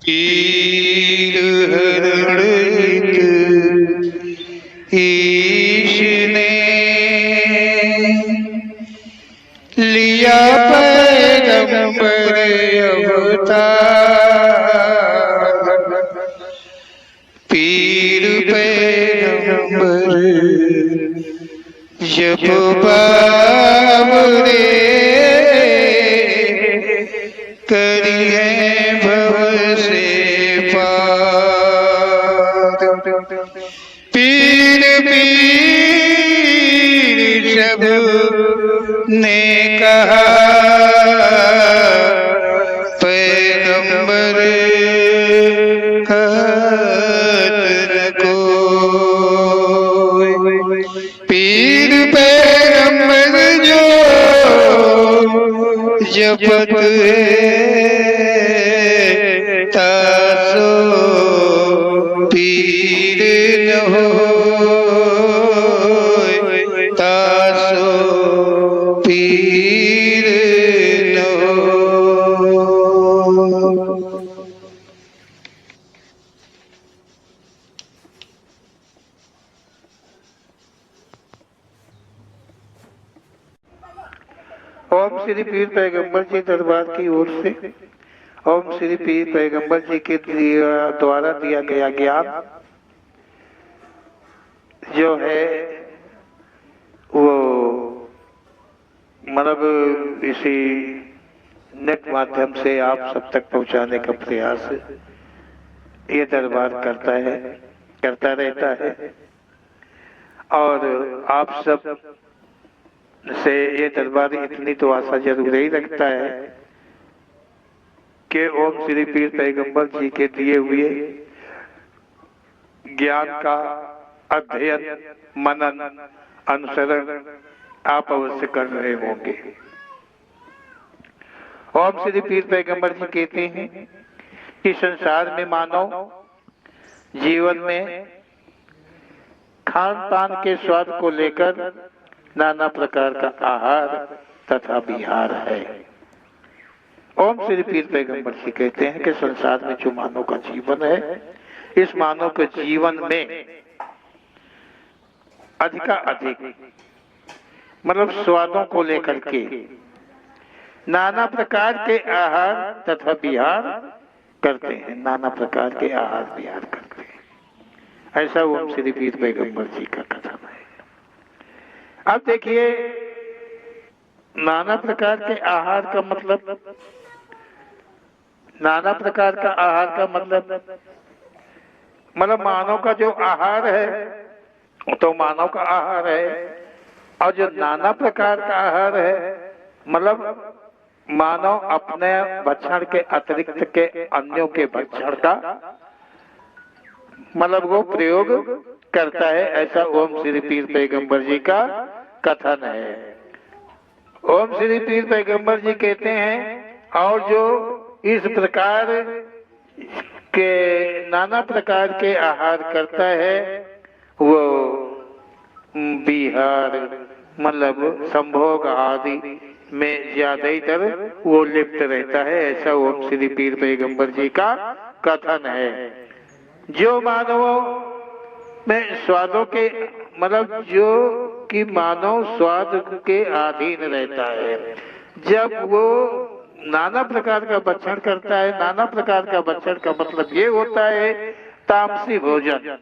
पीर हरणित ईश ने लिया पैगंबर अवतार। पीर पैगंबर जब बाबरे करिए भव से पार। पीर पीर सब ने कहा पैगंबर कहत न कोई। पीर पैगंबर जो जपत तासो पीर न होय, तासो पीर न होय। ओम श्री पीर पैगंबर जी दरबार की ओर से ओम श्री पीर पैगंबर जी के द्वारा दिया गया ज्ञान जो है वो मतलब इसी नेट माध्यम से आप सब तक पहुंचाने का प्रयास ये दरबार करता रहता है। और आप सब से ये दरबार इतनी तो आशा जरूर ही रखता है कि ओम श्री पीर पैगंबर जी के दिए हुए ज्ञान का अध्ययन मनन अनुसरण आप अवश्य कर रहे होंगे। ओम श्री पीर पैगंबर जी कहते हैं कि संसार में मानव जीवन में खान पान के स्वाद को लेकर नाना प्रकार का आहार तथा विहार है। ओम श्री पीर पैगंबर जी कहते हैं कि संसार में जो मानव का जीवन है, इस मानव के जीवन में अधिक मतलब स्वादों को लेकर के नाना प्रकार के आहार तथा विहार करते हैं, नाना प्रकार के आहार विहार करते हैं। ऐसा ओम श्री पीर पैगंबर जी का कथन है। अब देखिए, नाना प्रकार के आहार का मतलब, नाना प्रकार का आहार का मतलब मानव का जो आहार है तो मानव का आहार है, और जो नाना प्रकार का आहार है मतलब मानव अपने भक्षण के अतिरिक्त के अन्यों के भक्षण का मतलब वो प्रयोग करता है। ऐसा ओम श्री पीर पैगंबर जी का कथन है। ओम श्री पीर पैगंबर जी कहते हैं, और जो इस प्रकार के नाना प्रकार के आहार करता है वो विहार मतलब संभोग आदि में ज्यादातर वो लिप्त रहता है। ऐसा ओम श्री पीर पैगंबर जी का कथन है। जो मानवों में स्वादों के मतलब जो कि मानव स्वाद के अधीन रहता है, जब वो नाना प्रकार का भक्षण करता है, नाना प्रकार का भक्षण का मतलब ये होता है तामसी भोजन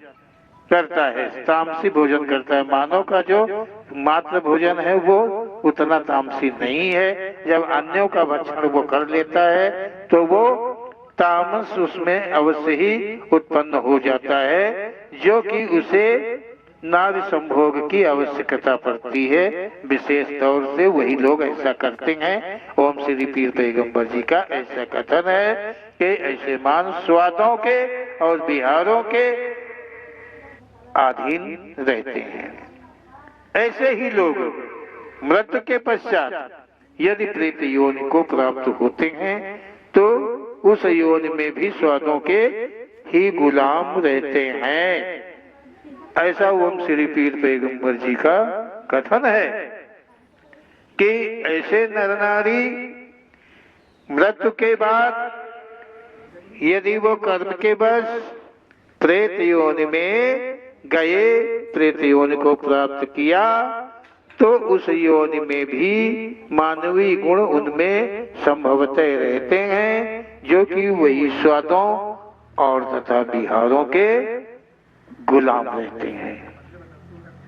करता है, तामसी भोजन करता है। मानव का जो मात्र भोजन है वो उतना तामसी नहीं है। जब अन्यों का भक्षण वो कर लेता है तो वो तामस उसमें अवश्य ही उत्पन्न हो जाता है, जो कि उसे नारी संभोग की आवश्यकता पड़ती है। विशेष तौर से वही लोग ऐसा करते हैं। ओम श्री पीर पैगंबर जी का ऐसा कथन है कि ऐसे मान स्वादों के और विहारों के अधीन रहते हैं। ऐसे ही लोग मृत्यु के पश्चात यदि प्रेत योनि को प्राप्त होते हैं तो उस योनि में भी स्वादों के ही गुलाम रहते हैं। ऐसा ओम श्री पीर पैगंबर जी का कथन है कि ऐसे नर नारी मृत्यु के बाद यदि वो कर्म के बस प्रेत योनि में गए, प्रेत योनि को प्राप्त किया, तो उस योनि में भी मानवीय गुण उनमें संभवतः रहते हैं, जो कि वही स्वादों और तथा विहारों के गुलाम रहते हैं,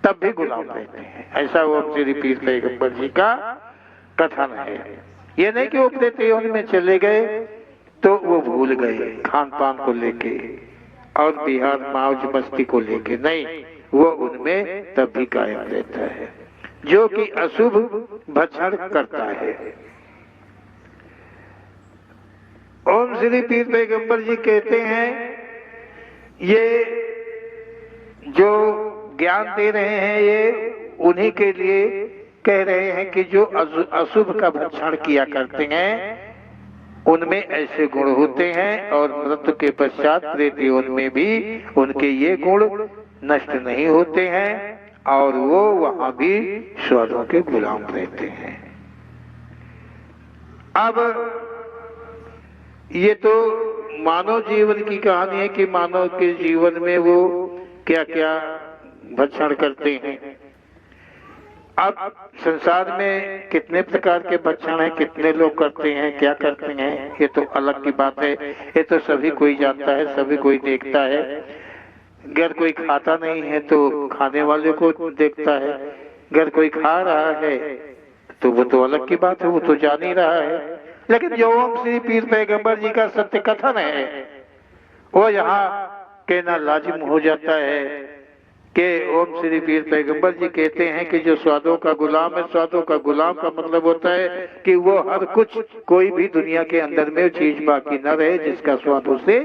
तब भी गुलाम रहते हैं। ऐसा वो श्री पीर पैगंबर जी का कथन है। ये नहीं कि वो प्रेत योनि में चले गए तो वो भूल गए खान पान को लेके और बिहार मौज मस्ती को लेके, नहीं, वो उनमें तब भी कायम रहता है, जो कि अशुभ भक्षण करता है। ओम श्री पीर पैगंबर जी कहते हैं, ये जो ज्ञान दे रहे हैं ये उन्हीं के लिए कह रहे हैं कि जो अशुभ का भक्षण किया करते हैं उनमें ऐसे गुण होते हैं, और मृत्यु के पश्चात प्रेत योनि में भी उनके ये गुण नष्ट नहीं होते हैं और वो वहां भी स्वादों के गुलाम रहते हैं। अब ये तो मानव जीवन की कहानी है कि मानव के जीवन में वो क्या क्या भक्षण करते हैं। अब संसार में कितने प्रकार के भक्षण हैं, कितने लोग करते हैं, क्या करते हैं, ये तो अलग की बात है। ये तो सभी कोई जानता है, सभी कोई देखता है। अगर कोई खाता नहीं है तो खाने वाले को देखता है, अगर कोई खा रहा है तो वो तो अलग की बात है, वो तो जान ही रहा है। लेकिन जो ओम श्री पीर पैगंबर जी का सत्य कथन है वो यहाँ कहना लाजिम हो जाता है कि ओम श्री पीर पैगंबर जी कहते हैं कि जो स्वादों का गुलाम है, स्वादों का गुलाम का मतलब होता है कि वो हर कुछ, कोई भी दुनिया के अंदर में चीज बाकी न रहे जिसका स्वाद उसे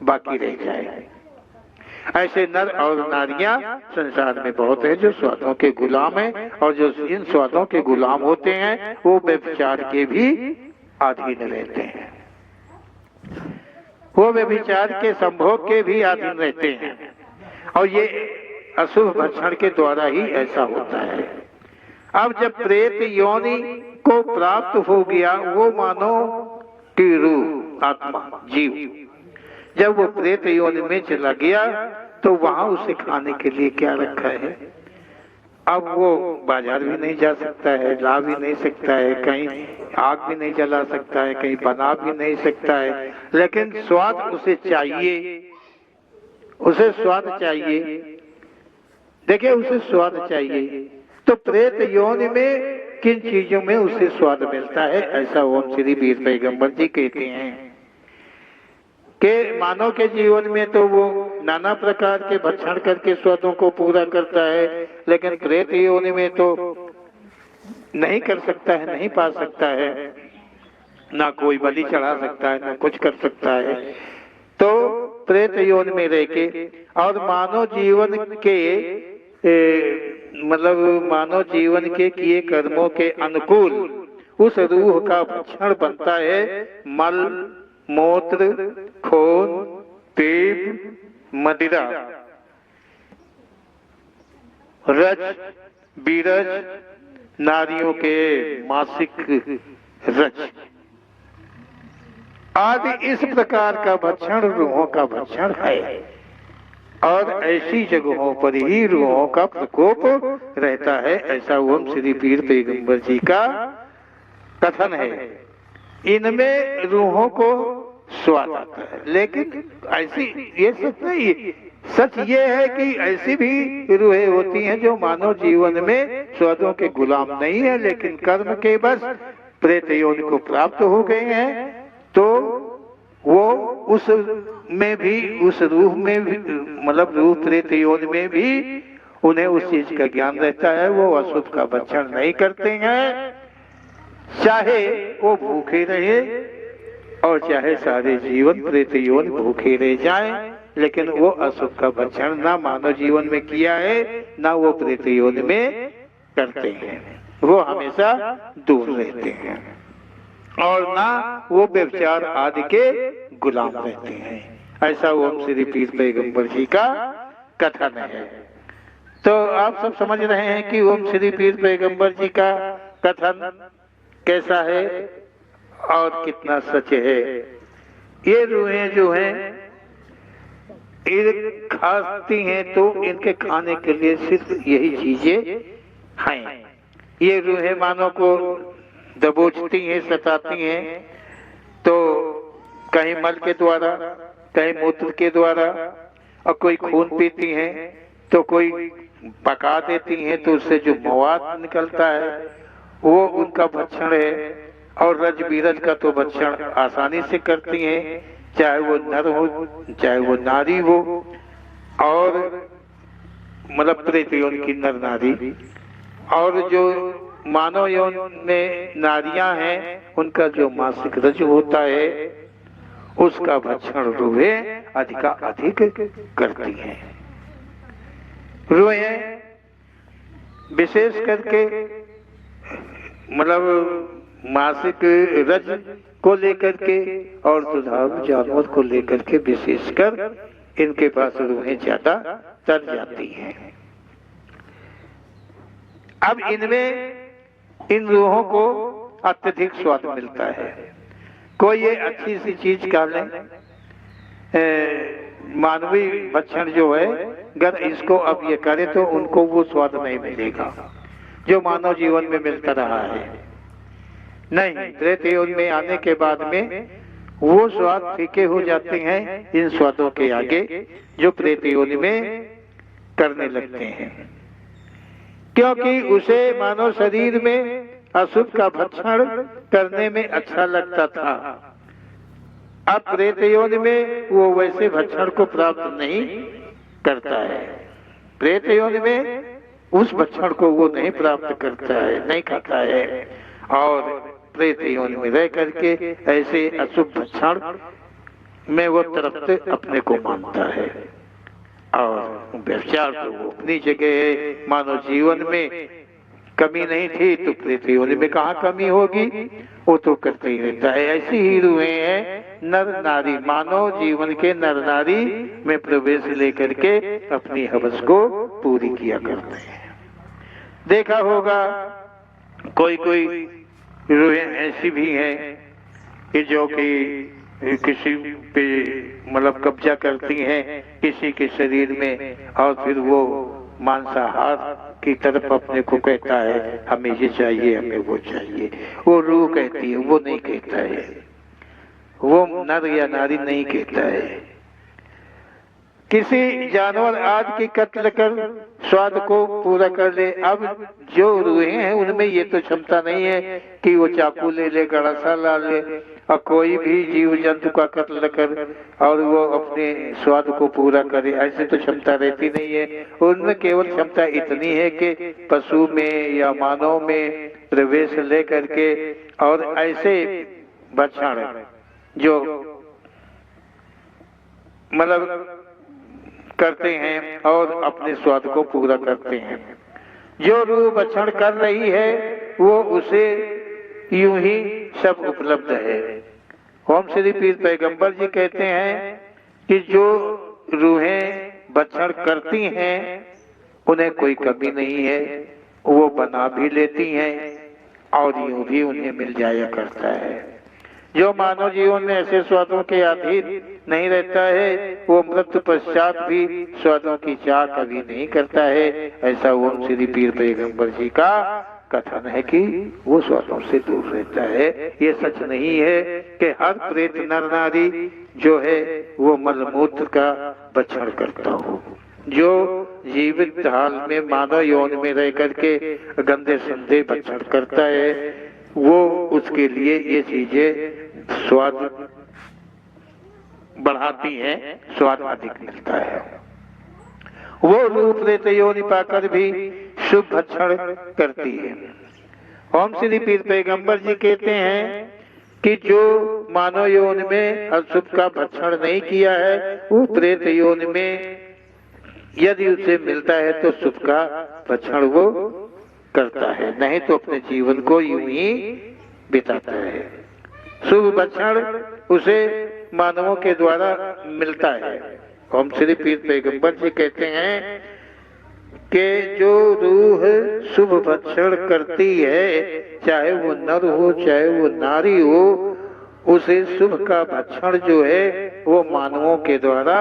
बाकी रह जाए। ऐसे नर और नारियां संसार में बहुत है जो स्वादों के गुलाम हैं, और जो इन स्वादों के गुलाम होते हैं वो व्यभिचार के भी अधीन रहते हैं, वो व्यभिचार के संभोग के भी अधीन रहते हैं, और ये अशुभ भक्षण के द्वारा ही ऐसा होता है। अब जब प्रेत योनि को प्राप्त हो गया वो मानो की रूह, आत्मा, जीव, जब वो प्रेत योनि में चला गया तो वहां उसे खाने के लिए क्या रखा है। अब वो बाजार भी नहीं जा सकता है, ला भी नहीं सकता है, कहीं आग भी नहीं जला सकता है, कहीं बना भी नहीं सकता है, लेकिन स्वाद उसे चाहिए, उसे स्वाद चाहिए। देखिए उसे स्वाद चाहिए, तो प्रेत योनि में किन चीजों में उसे स्वाद मिलता है, ऐसा ओम श्री पीर पैगंबर जी कहते हैं कि मानव के जीवन में तो वो नाना प्रकार के भक्षण करके स्वादों को पूरा करता है, लेकिन प्रेत योनि में तो नहीं कर सकता है, नहीं पा सकता है, ना कोई बलि चढ़ा सकता है, ना कुछ कर सकता है। तो प्रेत योनि में रह के और मानव जीवन के मतलब मानव जीवन के किए कर्मों के अनुकूल उस रूह का भक्षण बनता है मल, मूत्र, खून, पीप, मदिरा, रज, बीरज, नारियों के मासिक रज आदि इस प्रकार का भक्षण रूहों का भक्षण है, और ऐसी जगहों पर ही रूहों का प्रकोप रहता है, ऐसा ओम श्री पीर पैगंबर जी का कथन है। इनमें रूहों को स्वाद आता है, लेकिन ऐसी ये सच नहीं, सच ये है कि ऐसी भी रूहें होती हैं जो मानव जीवन में स्वादों के गुलाम नहीं है, लेकिन कर्म के बस प्रेत योनि को प्राप्त हो गए हैं, तो वो उस में भी, उस रूह में भी, मतलब रूह प्रेत योनि में भी उन्हें उस चीज का ज्ञान रहता है, वो अशुभ का भक्षण नहीं करते हैं, चाहे वो भूखे रहे और चाहे सारे जीवन प्रेत योनि भूखे रह जाएं, लेकिन वो अशुभ का भक्षण ना मानव जीवन में किया है, ना वो प्रेत योनि में करते हैं, वो हमेशा दूर रहते हैं, और ना वो व्यभिचार आदि के गुलाम रहते हैं। ऐसा ओम श्री पीर पैगंबर जी का कथन है। तो आप सब समझ रहे हैं कि ओम श्री पीर पैगंबर जी का कथन कैसा है और कितना सच है। ये रूहें जो हैं ये खाती हैं तो इनके खाने के लिए सिर्फ यही चीजें हैं। ये रूहें मानव को दबोचती हैं, सताती हैं, तो कहीं मल के द्वारा, कहीं मूत्र के द्वारा, और कोई खून पीती हैं तो कोई पका देती हैं, तो उससे जो मवाद निकलता है वो उनका भक्षण है। और रज बीरज का तो भक्षण आसानी से करती हैं, चाहे वो नर हो चाहे वो नारी हो, और मतलब प्रेत यौन की नर नारी। और जो मानव यौन में नारियां हैं उनका जो मासिक रज होता है उसका भक्षण रूहें अधिक करती हैं। रूहें विशेष करके मतलब मासिक रज को लेकर के और दुधारू जानवर को लेकर के विशेषकर इनके पास रूहें ज्यादा तर जाती हैं। अब इनमें इन रूहों को अत्यधिक स्वाद मिलता है। कोई ये अच्छी सी चीज खा लें, मानवीय भक्षण जो है, अगर इसको अब ये करे तो उनको वो स्वाद नहीं मिलेगा जो मानव जीवन में मिलता रहा है। नहीं, प्रेत योन में आने के बाद में वो स्वाद फीके हो जाते हैं इन स्वादों के आगे जो प्रेत योन में करने लगते हैं, क्योंकि उसे मानव शरीर में अशुभ का भक्षण करने में अच्छा लगता था। अब प्रेत योनि में वो वैसे भक्षण को प्राप्त नहीं करता है। प्रेत योनि में उस भक्षण को वो नहीं प्राप्त करता है, नहीं खाता है, और प्रेत योनि में रह करके ऐसे अशुभ भक्षण में वो तृप्त अपने को मानता है। और व्यभिचार तो वो अपनी जगह है। मानव जीवन में कमी नहीं थी तो प्रेत योनि में कहाँ कमी होगी, वो तो करते ही रहता है। ऐसी ही रूहें हैं नर नारी, मानव जीवन के नर नारी में प्रवेश लेकर के अपनी हवस को पूरी किया करते हैं। देखा होगा कोई कोई रूहें ऐसी भी हैं कि जो कि किसी पे मतलब कब्जा करती हैं किसी के शरीर में, और फिर वो मांसाहार की तरफ अपने को कहता है हमें ये चाहिए हमें वो चाहिए। वो रूह कहती है, वो नहीं कहता है, वो नर या नारी नहीं कहता है। किसी जानवर आदि की कत्ल कर स्वाद को पूरा कर ले। अब जो रूहें हैं उनमें ये तो क्षमता नहीं है कि वो चाकू ले ले, गड़ासा ला ले और कोई भी जीव जंतु का कत्ल कर और वो अपने स्वाद को पूरा करे, ऐसे तो क्षमता रहती नहीं है। उनमें केवल क्षमता इतनी है कि पशु में या मानव में प्रवेश ले करके और ऐसे भक्षण जो मतलब करते हैं और अपने स्वाद को पूरा करते हैं। जो रूह भक्षण कर रही है वो उसे यूं ही सब उपलब्ध है। ओम श्री पीर पैगंबर जी कहते हैं कि जो रूहें भक्षण करती हैं उन्हें कोई कमी नहीं है, वो बना भी लेती हैं और यूं भी उन्हें मिल जाया करता है। जो मानव जीवन में ऐसे स्वादों के अधीन नहीं रहता है वो मृत्यु पश्चात भी स्वादों की चाह कभी नहीं करता है। ऐसा ओम श्री पीर पैगंबर जी का कथन है कि वो स्वादों से दूर रहता है। ये सच नहीं है कि हर प्रेत नर नारी जो है वो मलमूत्र का भक्षण करता हो। जो जीवित हाल में मानव यौन में रह करके गंदे संदे भक्षण करता है वो उसके लिए ये चीजें स्वाद बढ़ाती हैं, स्वाद अधिक मिलता है। वो रूप प्रेत योनि पाकर भी शुभ भक्षण करती है। ओम श्री पीर पैगंबर जी कहते हैं कि जो मानव योनि में अशुभ का भक्षण नहीं किया है वो प्रेत योनि में यदि उसे मिलता है तो शुभ का भक्षण वो करता है, नहीं तो अपने जीवन को यूं ही बिताता है। शुभ भक्षण उसे मानवों के द्वारा मिलता है। ओम श्री पीर पैगंबर जी कहते हैं कि जो रूह शुभ भक्षण करती है चाहे वो नर हो चाहे वो नारी हो उसे शुभ का भक्षण जो है वो मानवों के द्वारा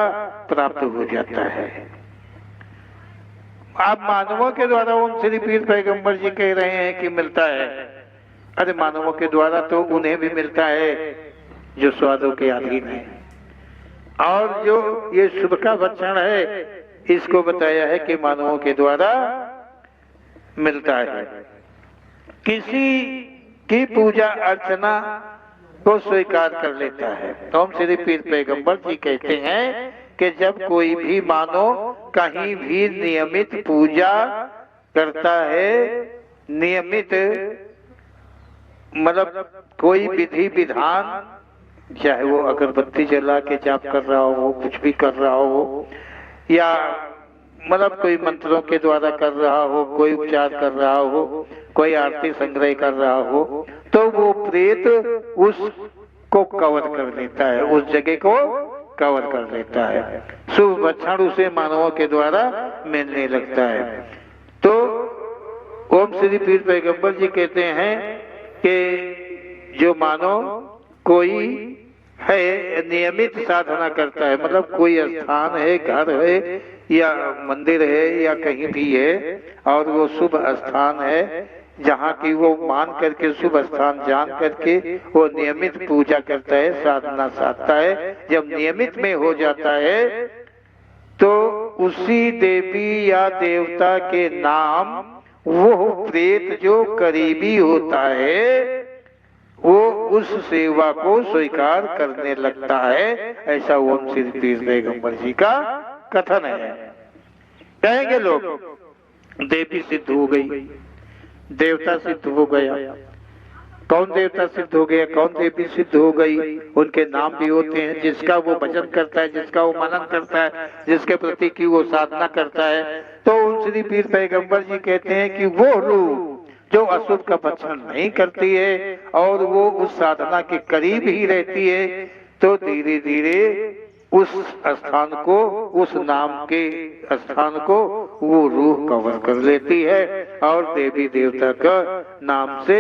प्राप्त हो जाता है। आप मानवों के द्वारा ओम श्री पीर पैगंबर जी कह रहे हैं कि मिलता है। अरे मानवों के द्वारा तो उन्हें भी मिलता है जो स्वादों के अधीन है, और जो ये शुभ का भक्षण है इसको बताया है कि मानवों के द्वारा मिलता है। किसी की पूजा अर्चना को स्वीकार कर लेता है। ओम श्री पीर पैगंबर जी कहते हैं कि जब कोई भी मानो कहीं भी नियमित पूजा करता है, नियमित मतलब कोई विधि विधान, चाहे वो अगरबत्ती जला के जाप कर रहा हो, कुछ भी कर रहा हो, या मतलब कोई मंत्रों के द्वारा कर रहा हो, कोई उपचार कर रहा हो, कोई आरती संग्रह कर रहा हो, तो वो प्रेत उसको कवर कर लेता है, उस जगह को कवर कर लेता है। शुभ भक्षण उसे मानवों के द्वारा मिलने लगता है। तो ओम श्री पीर पैगंबर जी कहते हैं कि जो मानो कोई है नियमित साधना करता है, मतलब कोई स्थान है, घर है या मंदिर है या कहीं भी है, और वो शुभ स्थान है जहाँ की वो मान करके, शुभ स्थान जान करके वो नियमित पूजा करता है, साधना साधता है। जब नियमित में हो जाता है तो उसी देवी या देवता के नाम वो प्रेत जो करीबी होता है वो उस सेवा को स्वीकार करने लगता है। ऐसा ओम श्री पीर पैगंबर जी का कथन है। कहेंगे लोग देवी सिद्ध हो गई, देवता सिद्ध हो गया। कौन देवता सिद्ध हो गया, कौन देवी सिद्ध हो गई? उनके नाम भी होते हैं। जिसका वो भजन करता है, जिसका वो मनन करता है, जिसके प्रति की वो साधना करता है, तो ओम श्री पीर पैगंबर जी कहते हैं कि वो रूह जो अशुभ का भक्षण नहीं करती है और वो उस साधना के करीब ही रहती है, तो धीरे धीरे उस स्थान को, उस नाम के स्थान को वो रूह कवर कर लेती है और देवी देवता का नाम से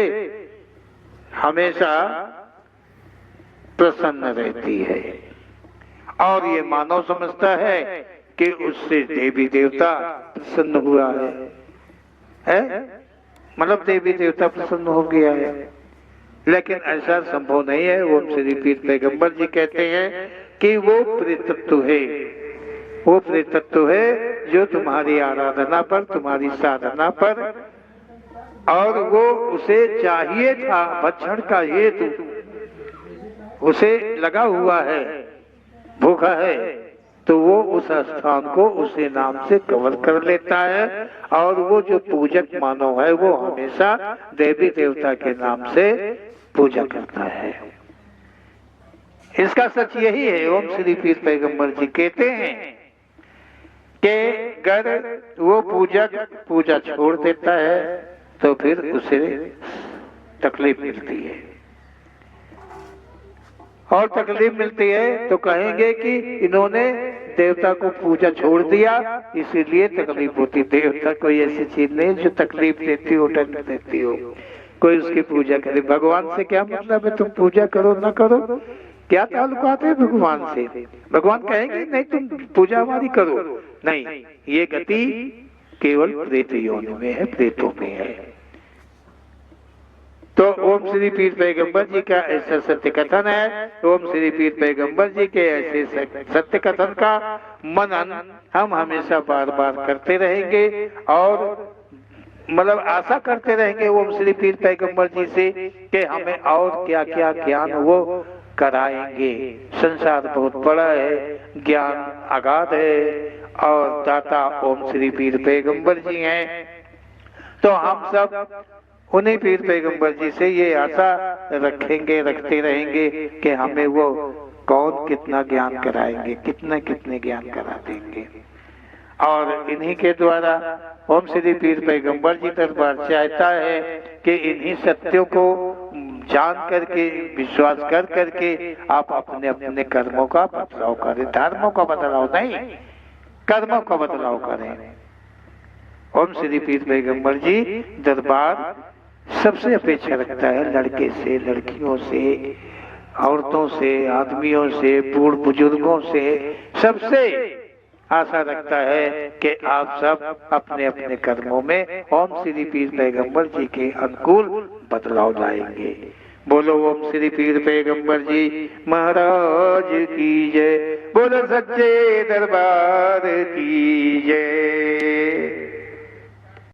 हमेशा प्रसन्न रहती है। और ये मानव समझता है कि उससे देवी देवता प्रसन्न हुआ है? मतलब देवी देवता प्रसन्न हो गया है, लेकिन ऐसा संभव नहीं है। ओम श्री पीर पैगंबर जी कहते हैं कि वो प्रेतत्व है, वो प्रेतत्व है जो तुम्हारी आराधना पर, तुम्हारी साधना पर, और वो उसे चाहिए था भक्षण का हेतु, उसे लगा हुआ है, भूखा है, तो वो उस स्थान को उसी नाम से कवर कर लेता है। और वो जो पूजक मानव है वो हमेशा देवी देवता के नाम से पूजा करता है। इसका सच यही है। ओम श्री पीर पैगंबर जी कहते हैं कि अगर वो पूजक पूजा छोड़ देता है तो फिर उसे तकलीफ मिलती है, और तकलीफ मिलती है तो कहेंगे कि इन्होंने देवता को पूजा छोड़ दिया इसीलिए तकलीफ होती। देवता कोई ऐसी चीज नहीं जो तकलीफ देती हो, दंड देती हो। कोई उसकी पूजा करे, भगवान से क्या मतलब है? तुम पूजा करो ना करो, क्या ताल्लुकात है भगवान से? भगवान कहेंगे नहीं तुम पूजा हमारी करो, नहीं, ये गति केवल प्रेत योनि में है, प्रेतों में है। तो ओम श्री पीर पैगंबर जी का ऐसा सत्य कथन है। ओम श्री पीर पैगंबर जी के ऐसे सत्य कथन का मनन हम हमेशा बार बार करते रहेंगे और मतलब आशा करते रहेंगे ओम श्री पीर पैगंबर जी से कि हमें और क्या क्या ज्ञान वो कराएंगे। संसार बहुत बड़ा है, ज्ञान अगाध है और दाता ओम श्री पीर पैगंबर जी हैं। तो हम सब उन्हीं पीर पैगंबर जी से ये आशा रखेंगे, रखते रहेंगे कि हमें वो कौन कितना ज्ञान कराएंगे, कितने कितने ज्ञान करा देंगे। और इन्हीं के द्वारा ओम श्री पीर पैगंबर जी दरबार चाहता है कि इन्हीं सत्यों को जान करके, विश्वास कर करके आप अपने अपने कर्मों का बदलाव करें। धर्मों का बदलाव नहीं, कर्मों का बदलाव करें। ओम श्री पीर पैगंबर जी दरबार सबसे अपेक्षा रखता है लड़के से, लड़कियों से, औरतों से, आदमियों से, बूढ़ बुजुर्गों से, सबसे आशा रखता है कि आप सब अपने अपने कर्मों में ओम श्री पीर पैगंबर जी के अनुकूल बदलाव लाएंगे। बोलो ओम श्री पीर पैगंबर जी महाराज की जय। बोलो सच्चे दरबार की जय।